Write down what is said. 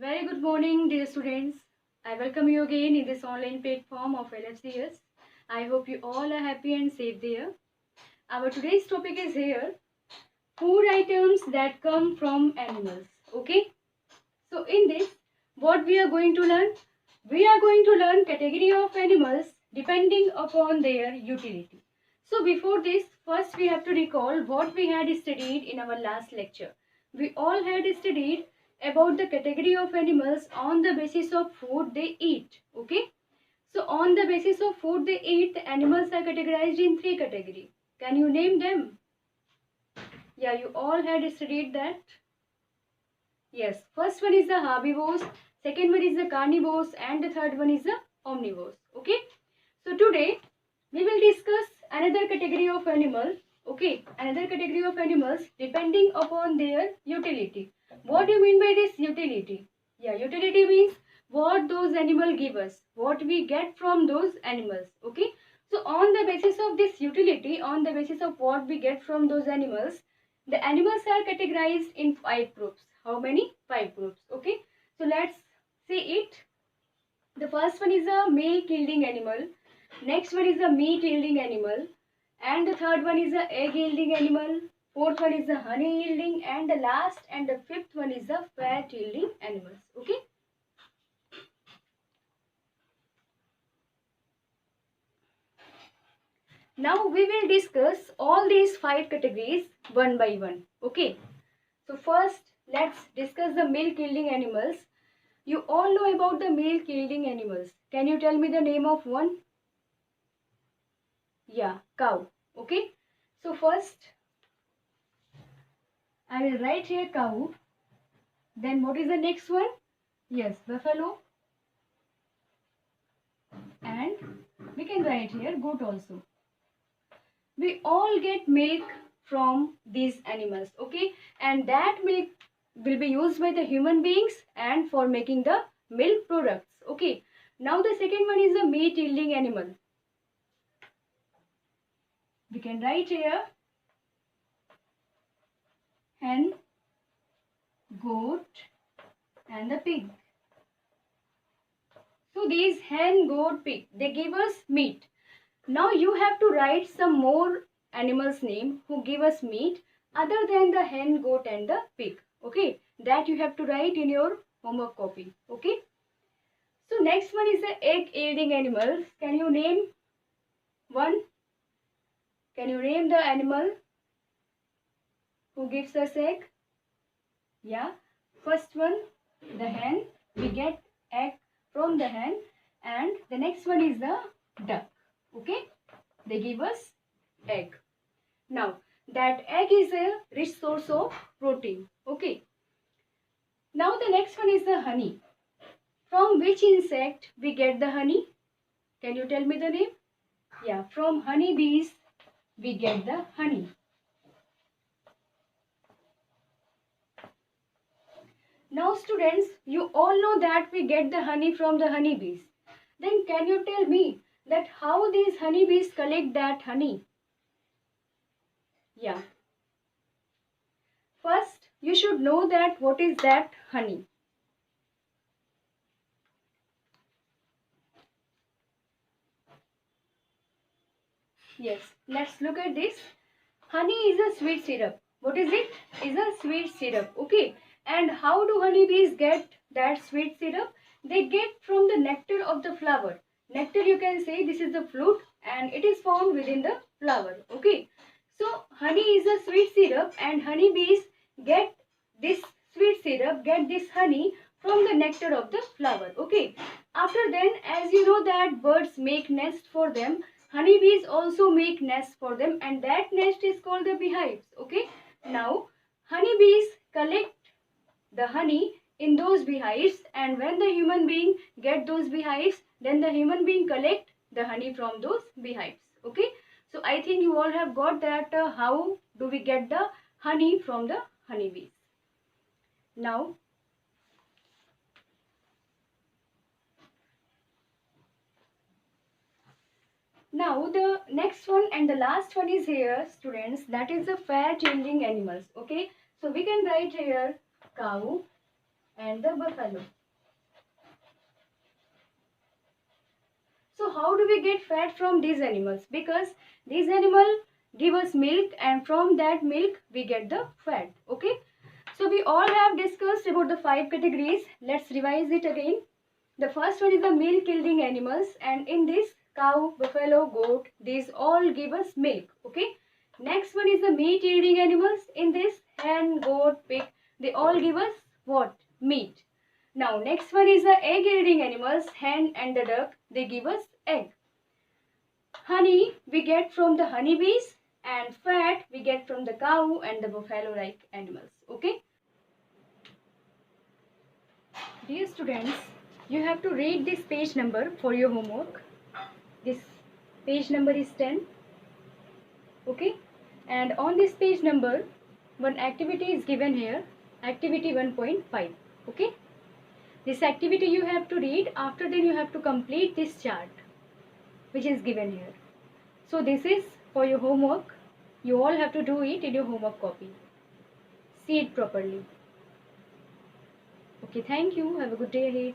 Very good morning, dear students. I welcome you again in this online platform of LFCS. I hope you all are happy and safe there. Our today's topic is here food items that come from animals. Okay, so in this, what we are going to learn? We are going to learn category of animals depending upon their utility. So before this, first we have to recall what we had studied in our last lecture. We all had studied about the category of animals on the basis of food they eat. Okay. So on the basis of food they eat, the animals are categorized in three categories. Can you name them? Yeah, you all had studied that. Yes, first one is the herbivores, second one is the carnivores, and the third one is the omnivores. Okay. So today we will discuss another category of animal. Okay, another category of animals depending upon their utility. What do you mean by this utility? Yeah, utility means what those animals give us, what we get from those animals. Okay. So on the basis of this utility, on the basis of what we get from those animals, the animals are categorized in five groups. How many? Five groups. Okay. So let's see it. The first one is a milk yielding animal. Next one is a meat yielding animal. And the third one is a egg yielding animal. Fourth one is a honey yielding. And the last and the fifth one is a fat yielding animals. Okay. Now we will discuss all these five categories one by one. Okay. So first let's discuss the milk yielding animals. You all know about the milk yielding animals. Can you tell me the name of one? Yeah, cow. Okay. So first I will write here cow. Then what is the next one? Yes, buffalo. And we can write here goat also. We all get milk from these animals. Okay. And that milk will be used by the human beings and for making the milk products. Okay. Now the second one is the meat yielding animal. We can write here hen, goat, and the pig. So these hen, goat, pig, they give us meat. Now you have to write some more animals name who give us meat other than the hen, goat and the pig. Okay, that you have to write in your homework copy. Okay. So next one is the egg yielding animals. Can you name one? Can you name the animal who gives us egg? Yeah. First one, the hen. We get egg from the hen. And the next one is the duck. Okay. They give us egg. Now, that egg is a rich source of protein. Okay. Now, the next one is the honey. From which insect we get the honey? Can you tell me the name? Yeah, from honey bees we get the honey. Now, students, you all know that we get the honey from the honey bees. Then can you tell me that how these honey bees collect that honey? Yeah. First, you should know that what is that honey. Yes, let's look at this. Honey is a sweet syrup. What is it? Is a sweet syrup. Okay. And how do honeybees get that sweet syrup? They get from the nectar of the flower. Nectar, you can say this is the fruit and it is found within the flower. Okay. So honey is a sweet syrup and honeybees get this sweet syrup, get this honey from the nectar of the flower. Okay. After then, as you know that birds make nest for them, honeybees also make nests for them and that nest is called the beehives. Okay. Now, honeybees collect the honey in those beehives and when the human being get those beehives, then the human being collect the honey from those beehives. Okay. So, I think you all have got that how do we get the honey from the honeybees. Now, now the next one and the last one is here, students, that is the fat yielding animals. Okay. So we can write here cow, and the buffalo. So how do we get fat from these animals? Because these animals give us milk, and from that milk we get the fat. Okay. So we all have discussed about the 5 categories. Let's revise it again. The first one is the milk yielding animals, and in this cow, buffalo, goat, these all give us milk. Okay. Next one is the meat yielding animals. In this hen, goat, pig, they all give us what? Meat. Now next one is the egg yielding animals, hen and the duck, they give us egg. Honey we get from the honeybees, and fat we get from the cow and the buffalo like animals. Okay. Dear students, you have to read this page number for your homework. This page number is 10. Okay. And on this page number, one activity is given here. Activity 1.5. Okay. This activity you have to read. After then you have to complete this chart which is given here. So this is for your homework. You all have to do it in your homework copy. See it properly. Okay, thank you. Have a good day ahead.